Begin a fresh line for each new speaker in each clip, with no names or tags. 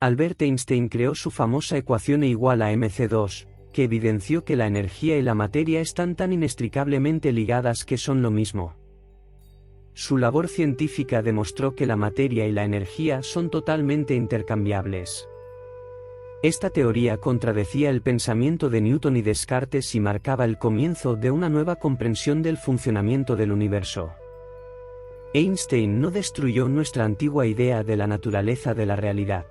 Albert Einstein creó su famosa ecuación E igual a mc2, que evidenció que la energía y la materia están tan inextricablemente ligadas que son lo mismo. Su labor científica demostró que la materia y la energía son totalmente intercambiables. Esta teoría contradecía el pensamiento de Newton y Descartes y marcaba el comienzo de una nueva comprensión del funcionamiento del universo. Einstein no destruyó nuestra antigua idea de la naturaleza de la realidad,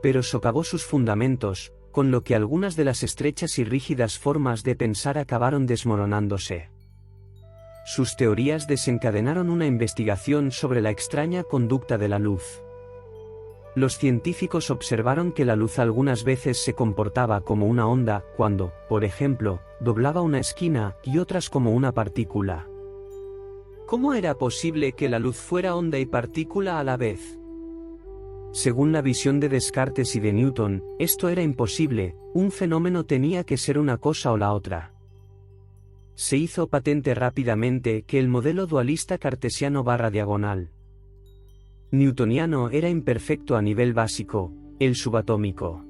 pero socavó sus fundamentos, con lo que algunas de las estrechas y rígidas formas de pensar acabaron desmoronándose. Sus teorías desencadenaron una investigación sobre la extraña conducta de la luz. Los científicos observaron que la luz algunas veces se comportaba como una onda, cuando, por ejemplo, doblaba una esquina, y otras como una partícula. ¿Cómo era posible que la luz fuera onda y partícula a la vez? Según la visión de Descartes y de Newton, esto era imposible, un fenómeno tenía que ser una cosa o la otra. Se hizo patente rápidamente que el modelo dualista cartesiano /diagonal newtoniano era imperfecto a nivel básico, el subatómico.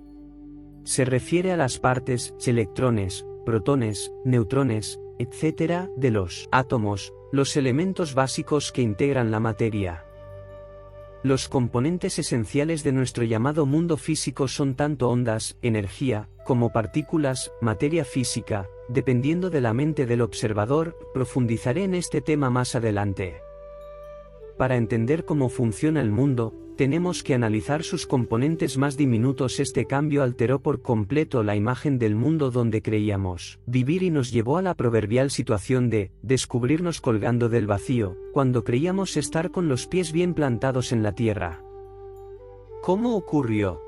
Se refiere a las partes, electrones, protones, neutrones, etc., de los átomos, los elementos básicos que integran la materia. Los componentes esenciales de nuestro llamado mundo físico son tanto ondas, energía, como partículas, materia física, dependiendo de la mente del observador. Profundizaré en este tema más adelante. Para entender cómo funciona el mundo, tenemos que analizar sus componentes más diminutos. Este cambio alteró por completo la imagen del mundo donde creíamos vivir y nos llevó a la proverbial situación de descubrirnos colgando del vacío, cuando creíamos estar con los pies bien plantados en la tierra. ¿Cómo ocurrió?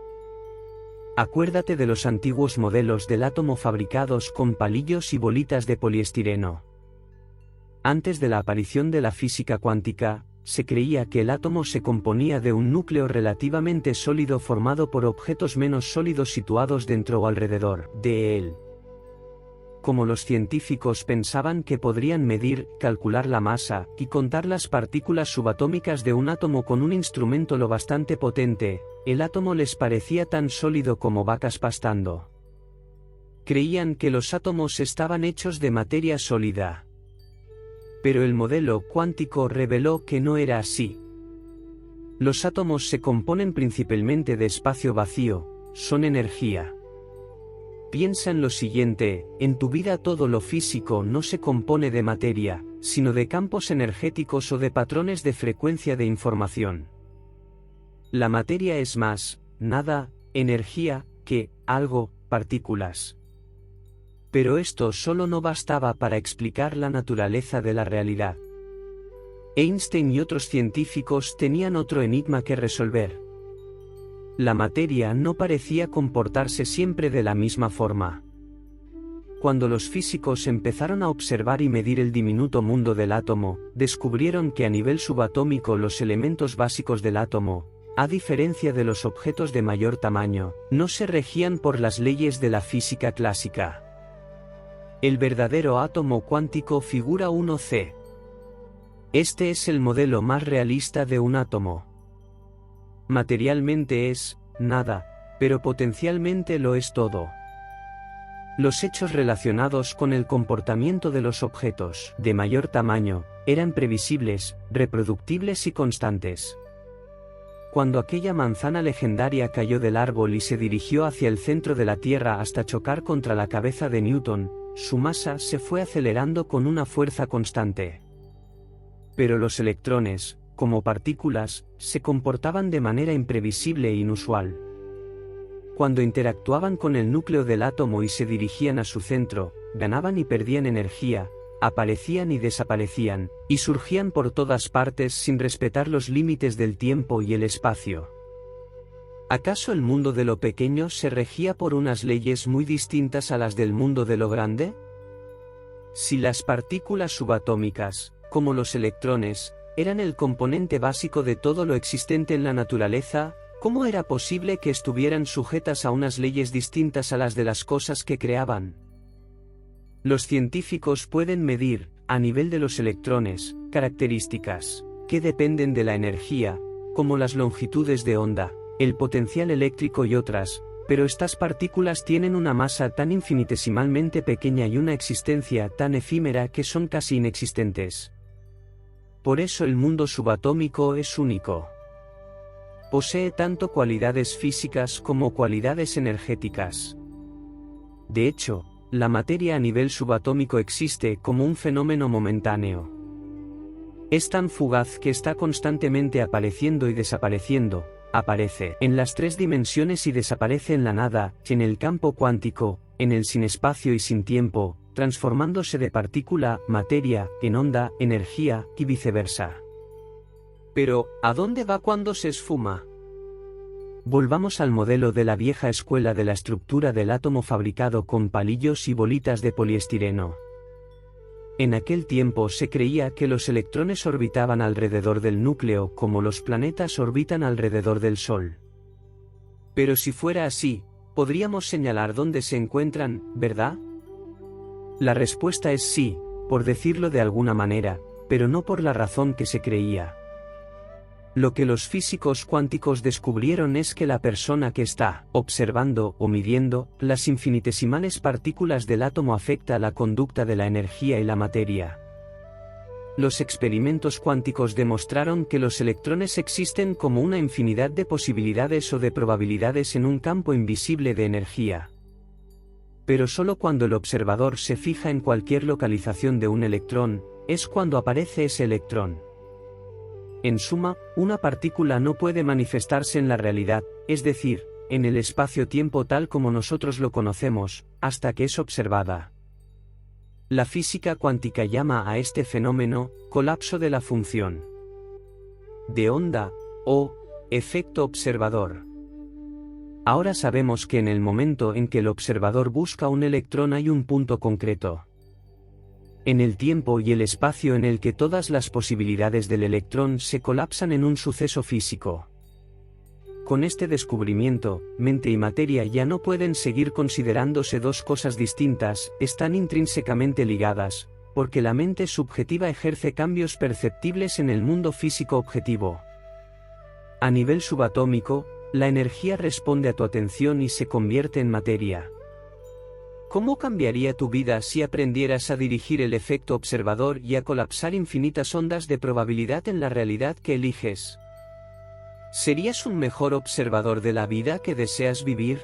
Acuérdate de los antiguos modelos del átomo fabricados con palillos y bolitas de poliestireno. Antes de la aparición de la física cuántica, se creía que el átomo se componía de un núcleo relativamente sólido formado por objetos menos sólidos situados dentro o alrededor de él. Como los científicos pensaban que podrían medir, calcular la masa y contar las partículas subatómicas de un átomo con un instrumento lo bastante potente, el átomo les parecía tan sólido como vacas pastando. Creían que los átomos estaban hechos de materia sólida. Pero el modelo cuántico reveló que no era así. Los átomos se componen principalmente de espacio vacío, son energía. Piensa en lo siguiente: en tu vida todo lo físico no se compone de materia, sino de campos energéticos o de patrones de frecuencia de información. La materia es más, nada, energía, que, algo, partículas. Pero esto solo no bastaba para explicar la naturaleza de la realidad. Einstein y otros científicos tenían otro enigma que resolver. La materia no parecía comportarse siempre de la misma forma. Cuando los físicos empezaron a observar y medir el diminuto mundo del átomo, descubrieron que a nivel subatómico los elementos básicos del átomo, a diferencia de los objetos de mayor tamaño, no se regían por las leyes de la física clásica. El verdadero átomo cuántico figura 1C. Este es el modelo más realista de un átomo. Materialmente es nada, pero potencialmente lo es todo. Los hechos relacionados con el comportamiento de los objetos de mayor tamaño eran previsibles, reproductibles y constantes. Cuando aquella manzana legendaria cayó del árbol y se dirigió hacia el centro de la Tierra hasta chocar contra la cabeza de Newton, su masa se fue acelerando con una fuerza constante. Pero los electrones, como partículas, se comportaban de manera imprevisible e inusual. Cuando interactuaban con el núcleo del átomo y se dirigían a su centro, ganaban y perdían energía, aparecían y desaparecían, y surgían por todas partes sin respetar los límites del tiempo y el espacio. ¿Acaso el mundo de lo pequeño se regía por unas leyes muy distintas a las del mundo de lo grande? Si las partículas subatómicas, como los electrones, eran el componente básico de todo lo existente en la naturaleza, ¿cómo era posible que estuvieran sujetas a unas leyes distintas a las de las cosas que creaban? Los científicos pueden medir, a nivel de los electrones, características que dependen de la energía, como las longitudes de onda, el potencial eléctrico y otras, pero estas partículas tienen una masa tan infinitesimalmente pequeña y una existencia tan efímera que son casi inexistentes. Por eso el mundo subatómico es único. Posee tanto cualidades físicas como cualidades energéticas. De hecho, la materia a nivel subatómico existe como un fenómeno momentáneo. Es tan fugaz que está constantemente apareciendo y desapareciendo, aparece en las tres dimensiones y desaparece en la nada, en el campo cuántico, en el sin espacio y sin tiempo, transformándose de partícula, materia, en onda, energía, y viceversa. Pero, ¿a dónde va cuando se esfuma? Volvamos al modelo de la vieja escuela de la estructura del átomo fabricado con palillos y bolitas de poliestireno. En aquel tiempo se creía que los electrones orbitaban alrededor del núcleo como los planetas orbitan alrededor del Sol. Pero si fuera así, podríamos señalar dónde se encuentran, ¿verdad? La respuesta es sí, por decirlo de alguna manera, pero no por la razón que se creía. Lo que los físicos cuánticos descubrieron es que la persona que está observando o midiendo las infinitesimales partículas del átomo afecta la conducta de la energía y la materia. Los experimentos cuánticos demostraron que los electrones existen como una infinidad de posibilidades o de probabilidades en un campo invisible de energía. Pero solo cuando el observador se fija en cualquier localización de un electrón, es cuando aparece ese electrón. En suma, una partícula no puede manifestarse en la realidad, es decir, en el espacio-tiempo tal como nosotros lo conocemos, hasta que es observada. La física cuántica llama a este fenómeno colapso de la función de onda, o efecto observador. Ahora sabemos que en el momento en que el observador busca un electrón hay un punto concreto en el tiempo y el espacio en el que todas las posibilidades del electrón se colapsan en un suceso físico. Con este descubrimiento, mente y materia ya no pueden seguir considerándose dos cosas distintas, están intrínsecamente ligadas, porque la mente subjetiva ejerce cambios perceptibles en el mundo físico objetivo. A nivel subatómico, la energía responde a tu atención y se convierte en materia. ¿Cómo cambiaría tu vida si aprendieras a dirigir el efecto observador y a colapsar infinitas ondas de probabilidad en la realidad que eliges? ¿Serías un mejor observador de la vida que deseas vivir?